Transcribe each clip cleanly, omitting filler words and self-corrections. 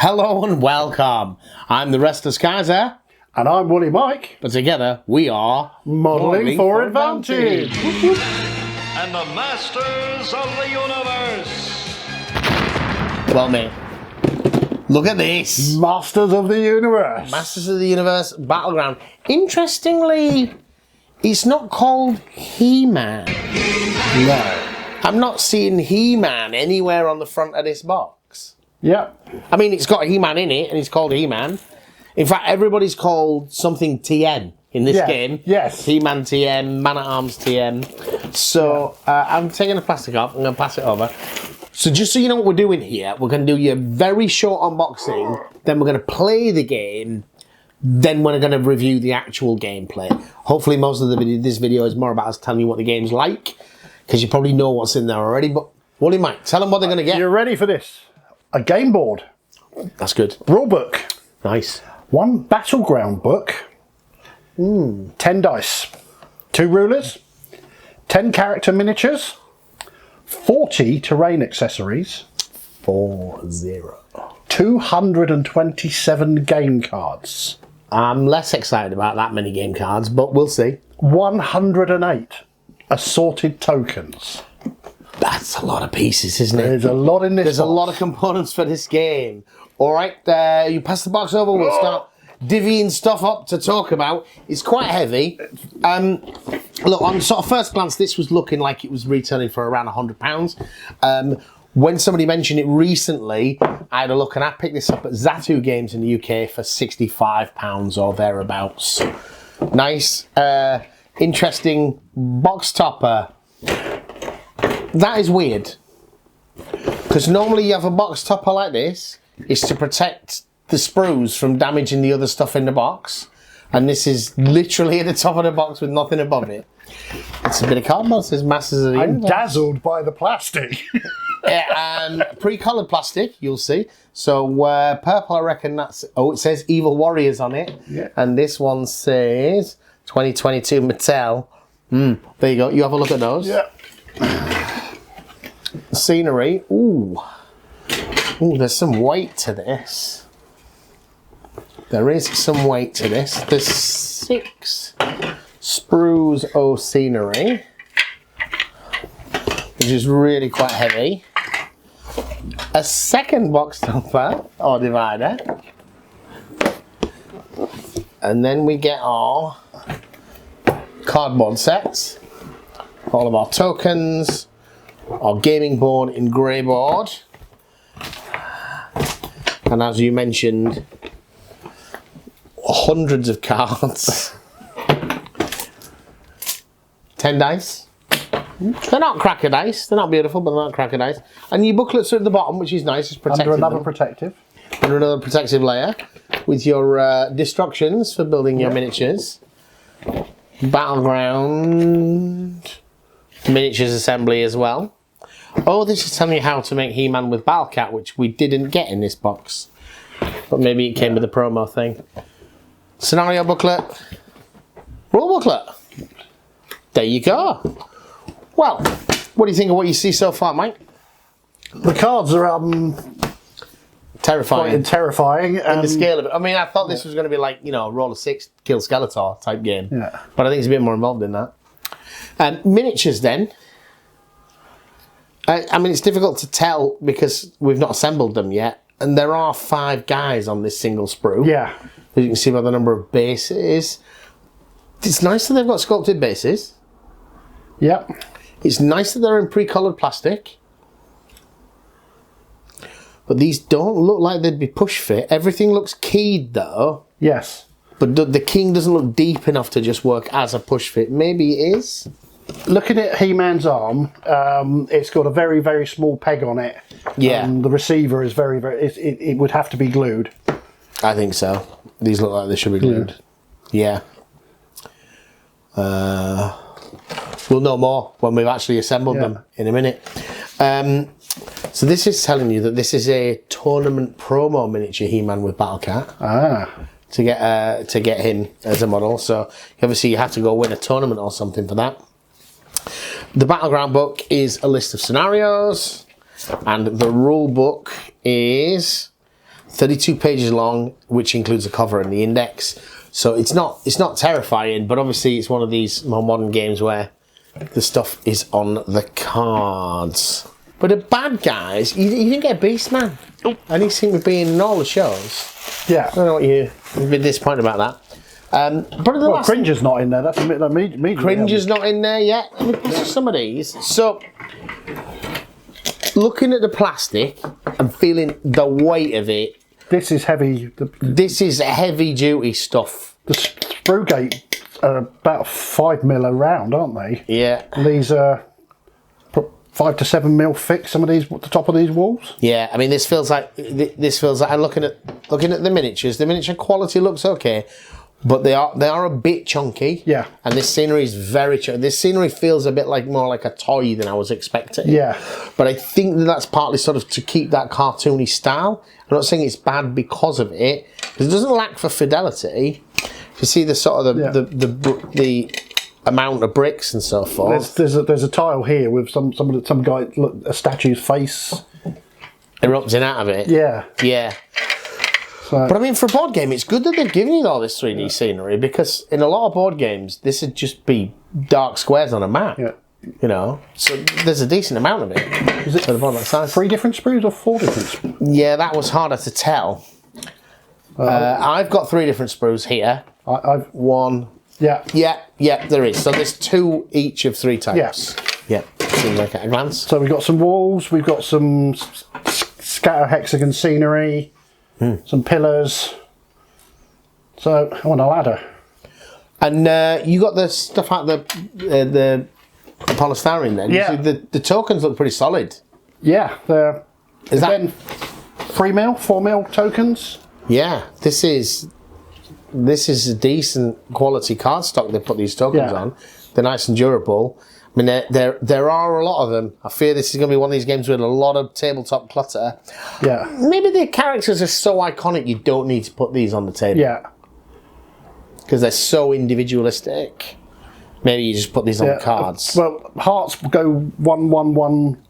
Hello and welcome. I'm the Restless Kaiser. And I'm Wooly Mike. But together we are Modelling for Advantage. And the Masters of the Universe. Well, mate, look at this. Masters of the Universe. Masters of the Universe Battleground. Interestingly, it's not called He-Man. No. I'm not seeing He-Man anywhere on the front of this box. Yep. I mean, it's got He-Man in it, and it's called He-Man. In fact, everybody's called something TM in this game. Yes. He-Man TM, Man-at-Arms TM. So, I'm taking the plastic off. I'm going to pass it over. So, just so you know what we're doing here, we're going to do your very short unboxing. Then we're going to play the game. Then we're going to review the actual gameplay. Hopefully, most of this video is more about us telling you what the game's like, because you probably know what's in there already. But, Wooly Mike, tell them what they're going to get. You're ready for this? A game board. That's good. Rule book. Nice. One Battleground book. 10 dice. 2 rulers. 10 character miniatures. 40 terrain accessories. 40. 227 game cards. I'm less excited about that many game cards, but we'll see. 108 assorted tokens. That's a lot of pieces, isn't it? There's a lot in this There's box. a lot of components for this game. All right, you pass the box over. We'll start divvying stuff up to talk about. It's quite heavy. Look, on sort of first glance, this was looking like it was retailing for around £100. When somebody mentioned it recently, I had a look and I picked this up at Zatu Games in the UK for £65 or thereabouts. Nice, interesting box topper. That is weird, because normally you have a box topper like this, is to protect the sprues from damaging the other stuff in the box, and this is literally at the top of the box with nothing above it. It's a bit of cardboard. It says Masters of the I'm Universe. dazzled by the plastic. Pre-coloured plastic, you'll see. So purple, I reckon that's... Oh, it says Evil Warriors on it. Yeah. And this one says 2022 Mattel. There you go. You have a look at those. Yeah. Scenery. Ooh, there's some weight to this. There is some weight to this. There's 6 sprues of scenery, which is really quite heavy. A second box topper or divider, and then we get our cardboard sets, all of our tokens, our gaming board in grey board, and as you mentioned, hundreds of cards. 10 dice. They're not cracker dice. They're not beautiful, but they're not cracker dice. And your booklets are at the bottom, which is nice. It's protected. Under another protective. Under another protective layer, with your destructions for building your miniatures. Battleground miniatures assembly as well. Oh, this is telling you how to make He-Man with Battlecat, which we didn't get in this box. But maybe it came with the promo thing. Scenario booklet. Rule booklet. There you go. Well, what do you think of what you see so far, Mike? The cards are Terrifying. quite terrifying. In the scale of it. I mean, I thought this was going to be like, you know, roll of 6, kill Skeletor type game. Yeah. But I think it's a bit more involved in that. Miniatures then. I mean, it's difficult to tell because we've not assembled them yet. And there are 5 guys on this single sprue. Yeah. As you can see by the number of bases. It's nice that they've got sculpted bases. Yep. It's nice that they're in pre-coloured plastic. But these don't look like they'd be push fit. Everything looks keyed though. Yes. But the king doesn't look deep enough to just work as a push fit. Maybe it is. Looking at He-Man's arm, it's got a very, very small peg on it. Yeah. The receiver is very, very... It would have to be glued. I think so. These look like they should be glued. Yeah. We'll know more when we've actually assembled them in a minute. So this is telling you that this is a tournament promo miniature He-Man with Battlecat. Ah. To get him as a model. So obviously you have to go win a tournament or something for that. The Battleground book is a list of scenarios, and the rule book is 32 pages long, which includes a cover and the index. So it's not terrifying, but obviously it's one of these more modern games where the stuff is on the cards. But the bad guys, you didn't get Beastman. And he seemed to be in all the shows. Yeah. I don't know what you've been disappointed about that. But Cringer's not in there. That's me. Cringer's not in there yet. Some of these. So, looking at the plastic and feeling the weight of it. This is heavy. This is heavy duty stuff. The sprue gate are about 5 mil around, aren't they? Yeah. And these are 5 to 7 mil thick. Some of these, at the top of these walls. Yeah, I mean, this feels like I'm looking at the miniatures. The miniature quality looks okay, but they are a bit chunky. Yeah. And this scenery is very chunky. This scenery feels a bit more like a toy than I was expecting. Yeah. But I think that's partly sort of to keep that cartoony style. I'm not saying it's bad because of it, because it doesn't lack for fidelity. You see the sort of the amount of bricks and so forth. There's a tile here with some guy, a statue's face erupting out of it. Yeah. Yeah. So, but I mean, for a board game, it's good that they've given you all this 3D scenery, because in a lot of board games, this would just be dark squares on a map. yeah. You know, so there's a decent amount of it. Is it for the board that size. 3 different sprues or 4 different sprues? Yeah, that was harder to tell. I've got 3 different sprues here. I've 1. Yeah. Yeah, there is. So there's 2 each of 3 types. Yeah. Seems like at a glance. So we've got some walls, we've got some scatter hexagon scenery, some pillars. So I want a ladder. And you got the stuff out the polystyrene then. Yeah. The tokens look pretty solid. Yeah, they're Is that- again 3 mil, 4 mil tokens. Yeah, this is a decent quality cardstock they put these tokens Yeah. on. They're nice and durable. I mean, there are a lot of them. I fear this is going to be one of these games with a lot of tabletop clutter. Yeah. Maybe the characters are so iconic you don't need to put these on the table. Yeah. Because they're so individualistic. Maybe you just put these on the cards. Well, hearts go 1, 1, 1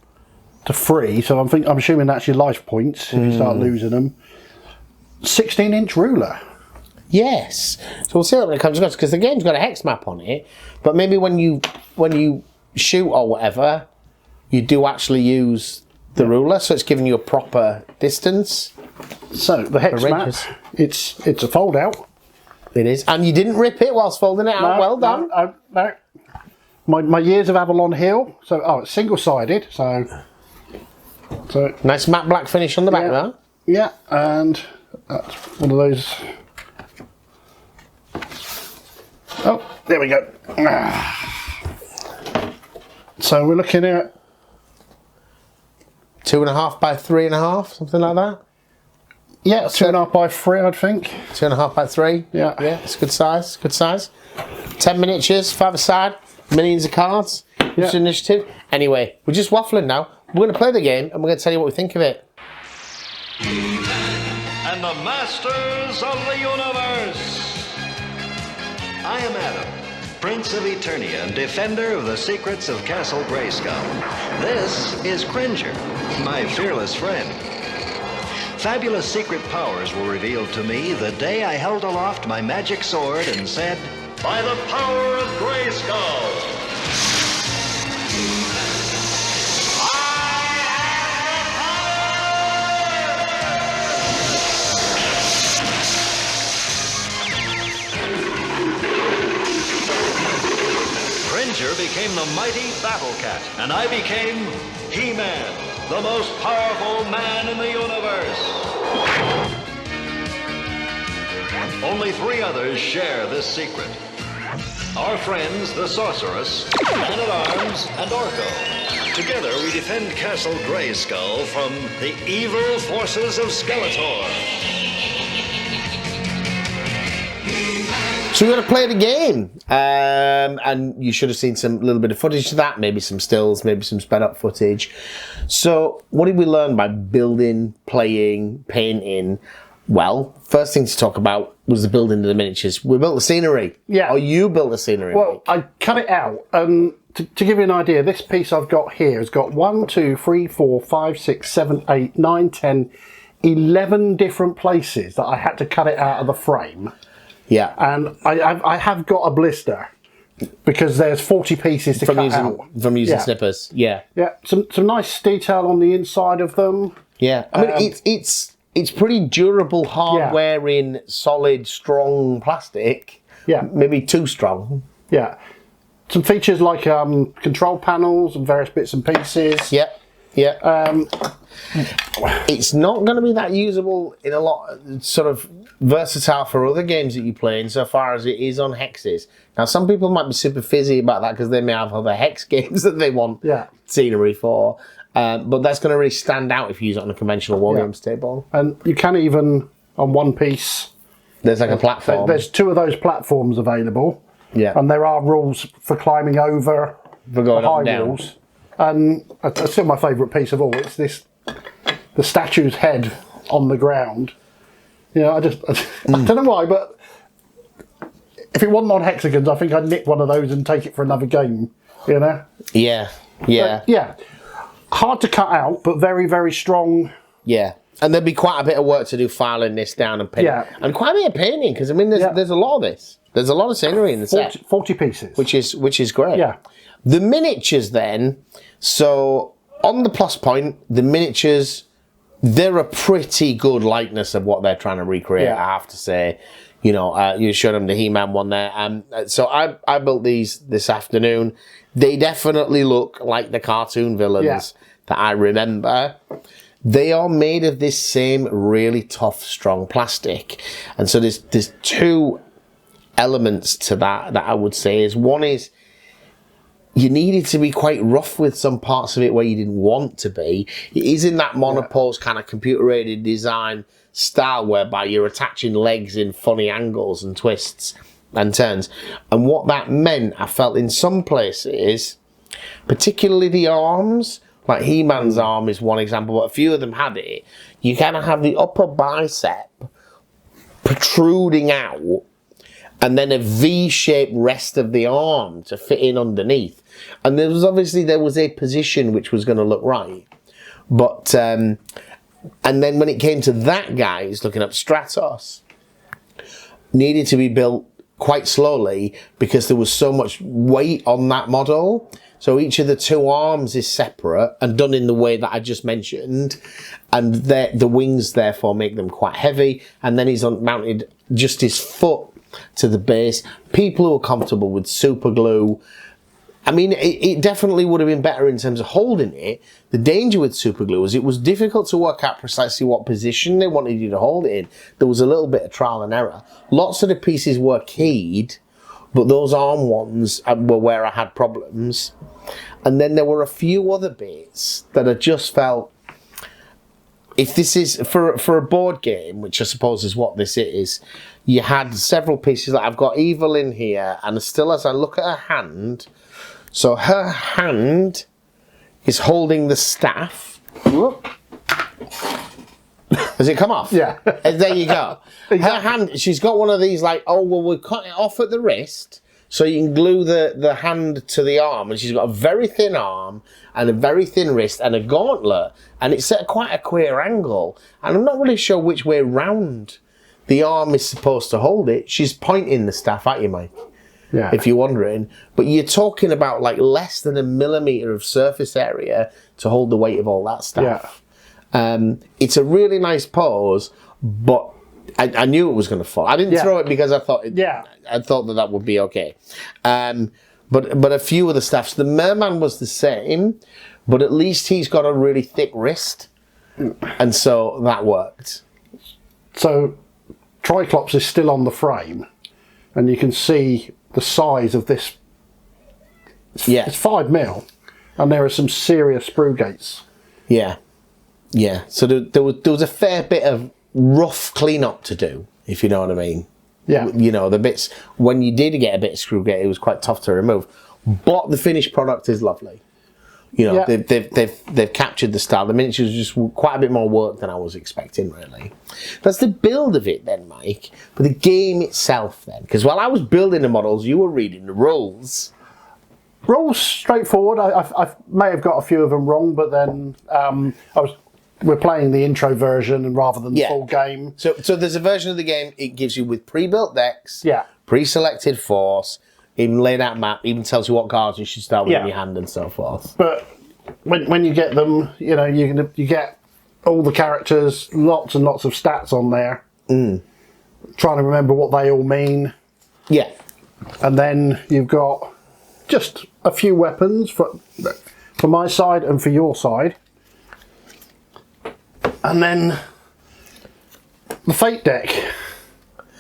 to 3, so I'm assuming that's your life points if you start losing them. 16-inch ruler. Yes. So we'll see that when it comes across, because the game's got a hex map on it, but maybe when you shoot or whatever, you do actually use the ruler, so it's giving you a proper distance. So the hex map, it's a fold out. It is. And you didn't rip it whilst folding it out. Well done. No. My years of Avalon Hill. So it's single sided. So Nice matte black finish on the back there. yeah, and that's one of those. Oh, there we go. So we're looking at 2.5 by 3.5, something like that. 2.5 by 3, I'd think. 2.5 by 3. Yeah. It's good size. Good size. 10 miniatures, 5 aside, millions of cards. It's initiative. Anyway, we're just waffling now. We're going to play the game and we're going to tell you what we think of it. And the Masters of the Universe. I am Adam, Prince of Eternia and defender of the secrets of Castle Grayskull. This is Cringer, my fearless friend. Fabulous secret powers were revealed to me the day I held aloft my magic sword and said, By the power of Grayskull. Cringer became the mighty Battle Cat, and I became He-Man, the most powerful man in the universe. Only 3 others share this secret. Our friends, the Sorceress, Man-at-Arms, and Orko. Together we defend Castle Grayskull from the evil forces of Skeletor. So we're going to play the game, and you should have seen some little bit of footage of that, maybe some stills, maybe some sped up footage. So what did we learn by building, playing, painting? Well, first thing to talk about was the building of the miniatures. We built the scenery. Yeah. Or you built the scenery. Well, I cut it out. To give you an idea, this piece I've got here has got 1, 2, 3, 4, 5, 6, 7, 8, 9, 10, 11 different places that I had to cut it out of the frame. Yeah. And I have got a blister because there's 40 pieces to cut out. From using snippers, yeah. Yeah, some nice detail on the inside of them. Yeah, I mean, it's pretty durable hardware in solid, strong plastic. Yeah. Maybe too strong. Yeah. Some features like control panels and various bits and pieces. Yeah, yeah. It's not going to be that usable in a lot, sort of versatile for other games that you play insofar as it is on hexes. Now, some people might be super fizzy about that because they may have other hex games that they want scenery for. But that's going to really stand out if you use it on a conventional war games table. And you can even, on one piece... There's like a platform. There's 2 of those platforms available. Yeah. And there are rules for climbing over the high walls. And it's still my favourite piece of all. It's the statue's head on the ground. You know, I don't know why, but if it wasn't on hexagons, I think I'd nick one of those and take it for another game, you know? Yeah, yeah. But, yeah. Hard to cut out, but very, very strong. Yeah. And there'd be quite a bit of work to do filing this down and painting. Yeah. And quite a bit of painting, because I mean, there's a lot of this. There's a lot of scenery in the set. 40 pieces. Which is great. Yeah. The miniatures then, so on the plus point, the miniatures, they're a pretty good likeness of what they're trying to recreate, I have to say. You know, you showed them the He-Man one there. So I built these this afternoon. They definitely look like the cartoon villains that I remember. They are made of this same really tough, strong plastic. And so there's 2 elements to that I would say is, one is you needed to be quite rough with some parts of it where you didn't want to be. It is in that monopose kind of computer-aided design style whereby you're attaching legs in funny angles and twists and turns. And what that meant, I felt in some places, particularly the arms, like He-Man's arm is one example, but a few of them had it, you kind of have the upper bicep protruding out and then a V-shaped rest of the arm to fit in underneath. And there was a position which was going to look right. But, and then when it came to that guy who's looking up Stratos, needed to be built quite slowly because there was so much weight on that model. So each of the 2 arms is separate and done in the way that I just mentioned. And the wings therefore make them quite heavy. And then he's mounted just his foot to the base. People who are comfortable with super glue. I mean, it definitely would have been better in terms of holding it. The danger with super glue is it was difficult to work out precisely what position they wanted you to hold it in. There was a little bit of trial and error. Lots of the pieces were keyed, but those arm ones were where I had problems. And then there were a few other bits that I just felt, if this is for a board game, which I suppose is what this is, you had several pieces. Like I've got Evil in here, and still as I look at her hand, so her hand is holding the staff. Whoop. Has it come off? Yeah. There you go. Exactly. Her hand, she's got one of these like, oh, well, we'll cut it off at the wrist so you can glue the hand to the arm. And she's got a very thin arm and a very thin wrist and a gauntlet. And it's at quite a queer angle. And I'm not really sure which way round the arm is supposed to hold it. She's pointing the staff at you, Mike. Yeah. If you're wondering. But you're talking about like less than 1 millimetre of surface area to hold the weight of all that stuff. Yeah. It's a really nice pose, but I knew it was going to fall. I didn't throw it because I thought I thought that would be okay. But a few of the stuffs, the Merman was the same, but at least he's got a really thick wrist, and so that worked. So Triclops is still on the frame, and you can see the size of this. It's 5 mil, and there are some serious sprue gates. Yeah. Yeah, so there was a fair bit of rough clean-up to do, if you know what I mean. Yeah. You know, the bits, when you did get a bit of screw gate, it was quite tough to remove. But the finished product is lovely. You know, they've captured the style. The miniatures just quite a bit more work than I was expecting, really. That's the build of it then, Mike. But the game itself then, because while I was building the models, you were reading the rules. Rules straightforward. I may have got a few of them wrong, but then I was we're playing the intro version and rather than the Yeah. full game. So there's a version of the game it gives you with pre-built decks, pre-selected force, even laid out map, even tells you what cards you should start with in your hand and so forth. But when you get them, you know, you get all the characters, lots and lots of stats on there. Trying to remember what they all mean. Yeah. And then you've got just a few weapons for my side and for your side. And then the Fate deck.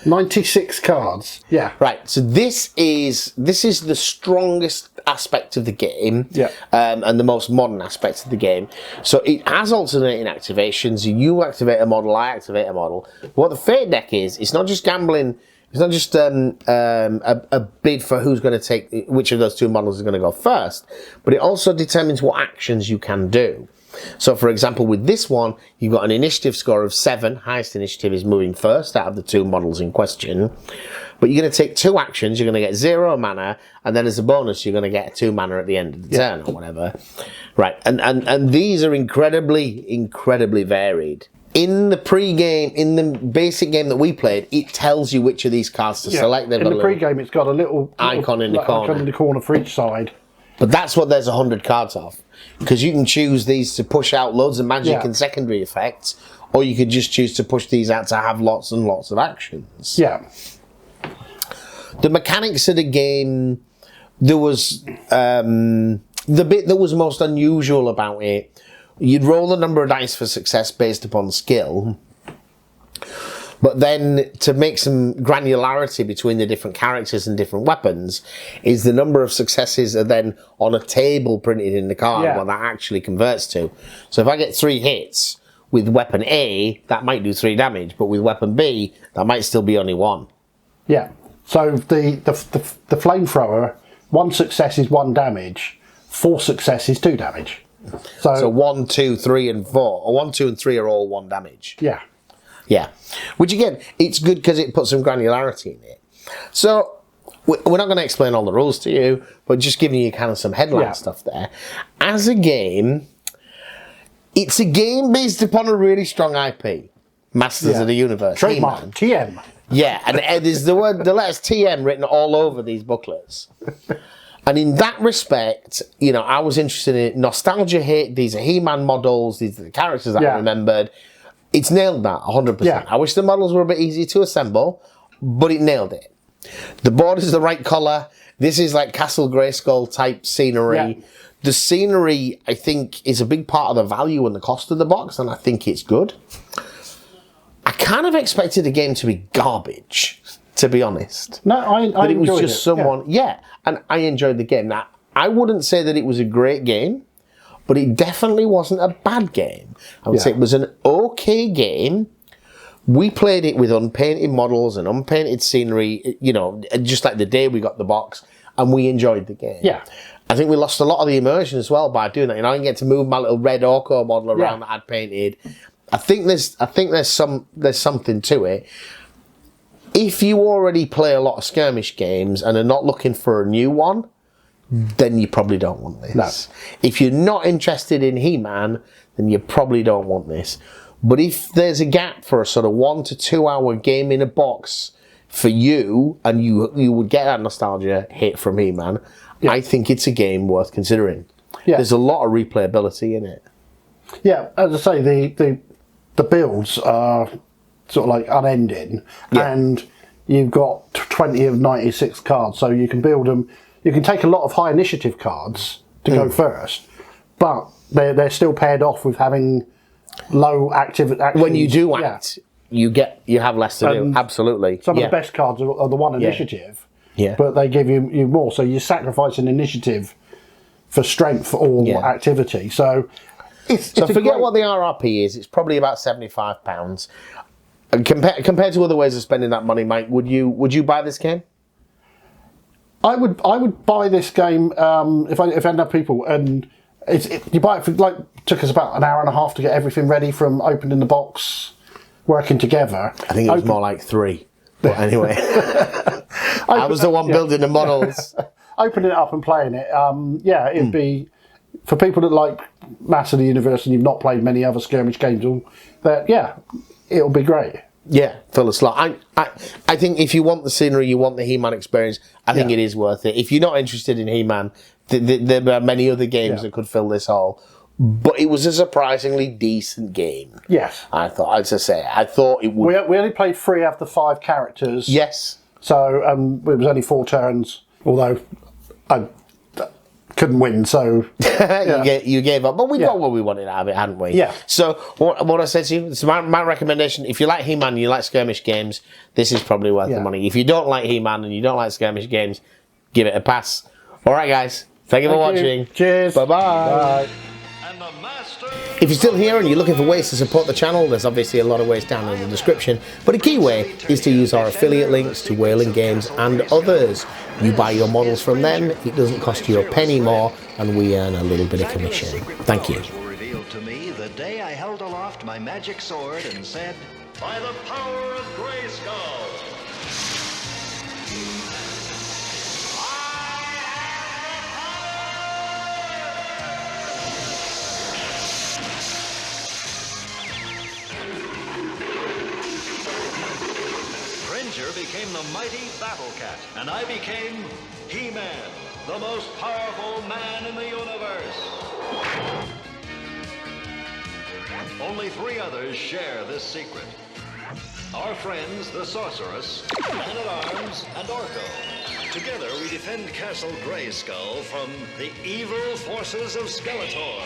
96 cards. Yeah. Right. So this is the strongest aspect of the game. Yeah. And the most modern aspect of the game. So it has alternating activations. You activate a model, I activate a model. What the Fate deck is, it's not just gambling. It's not just a bid for who's going to take which of those two models is going to go first, but it also determines what actions you can do. So, for example, with this one, you've got an initiative score of 7. Highest initiative is moving first out of the two models in question. But you're going to take 2 actions. You're going to get 0 mana, and then as a bonus, you're going to get 2 mana at the end of the turn or whatever. Right, and these are incredibly varied. In the pre-game, in the basic game that we played, it tells you which of these cards to select. In the pre-game, it's got a little icon in the corner. Icon in the corner for each side. But that's what there's 100 cards of. Because you can choose these to push out loads of magic and secondary effects, or you could just choose to push these out to have lots and lots of actions. Yeah. The mechanics of the game, there was the bit that was most unusual about it. You'd roll the number of dice for success based upon skill. But then, to make some granularity between the different characters and different weapons, is the number of successes are then on a table printed in the card, what that actually converts to. So if I get 3 hits with weapon A, that might do 3 damage, but with weapon B, that might still be only 1. Yeah. So the flamethrower, 1 success is 1 damage, 4 success is 2 damage. So 1, 2, 3, and 4, or 1, 2, and 3 are all 1 damage. Yeah. Yeah, which again, it's good because it puts some granularity in it. So, we're not going to explain all the rules to you, but just giving you kind of some headline stuff there. As a game, it's a game based upon a really strong IP. Masters of the Universe. Trademark, TM. Yeah, and there's the letters TM written all over these booklets. And in that respect, you know, I was interested in it. Nostalgia hit, these are He-Man models, these are the characters that I remembered. It's nailed that, 100%. Yeah. I wish the models were a bit easier to assemble, but it nailed it. The board is the right colour. This is like Castle Grayskull type scenery. Yeah. The scenery, I think, is a big part of the value and the cost of the box, and I think it's good. I kind of expected the game to be garbage, to be honest. No, I But it was enjoyed just someone... Yeah, and I enjoyed the game. Now, I wouldn't say that it was a great game, but it definitely wasn't a bad game. I would say it was an okay game. We played it with unpainted models and unpainted scenery, you know, just like the day we got the box, and we enjoyed the game. Yeah. I think we lost a lot of the immersion as well by doing that. You know, I didn't get to move my little red Orko model around that I'd painted. I think there's something to it. If you already play a lot of skirmish games and are not looking for a new one, then you probably don't want this. No. If you're not interested in He-Man, then you probably don't want this. But if there's a gap for a sort of 1 to 2 hour game in a box for you, and you would get that nostalgia hit from He-Man, I think it's a game worth considering. Yeah. There's a lot of replayability in it. Yeah, as I say, the builds are sort of like unending, and you've got 20 of 96 cards, so you can build them. You can take a lot of high initiative cards to go first, but they're still paired off with having low activity. When you do act, you have less to do. Absolutely. Some of the best cards are the 1 initiative, but they give you more. So you sacrifice an initiative for strength or activity. So forget what the RRP is. It's probably about £75. And compared to other ways of spending that money, Mike, would you buy this game? I would buy this game if I had enough people, and you buy it for took us about an hour and a half to get everything ready from opening the box, working together. I think it was more like 3. But anyway, I was the one building the models. Opening it up and playing it, it'd be for people that like Master of the Universe and you've not played many other skirmish games, that yeah, it'll be great. Yeah, full of slot. I think if you want the scenery, you want the He-Man experience, I think it is worth it. If you're not interested in He-Man, there are many other games that could fill this hole. But it was a surprisingly decent game. Yes. I thought, as I say, I thought it would... We only played 3 out of the 5 characters. Yes. So it was only 4 turns, although I couldn't win, so... you gave up. But we got what we wanted out of it, hadn't we? Yeah. So, what I said to you, it's my recommendation, if you like He-Man and you like skirmish games, this is probably worth the money. If you don't like He-Man and you don't like skirmish games, give it a pass. All right, guys. Thank you for watching. Cheers. Bye-bye. Bye. And the master... If you're still here and you're looking for ways to support the channel, there's obviously a lot of ways down in the description, but a key way is to use our affiliate links to Whaling Games and others. You buy your models from them, it doesn't cost you a penny more, and we earn a little bit of commission. Thank you. were revealed to me the day I held aloft my magic sword and said, "By the power of Grayskull!" Cringer became the mighty Battle Cat, and I became He-Man, the most powerful man in the universe. Only 3 others share this secret. Our friends, the Sorceress, Man-at-Arms, and Orko. Together we defend Castle Grayskull from the evil forces of Skeletor.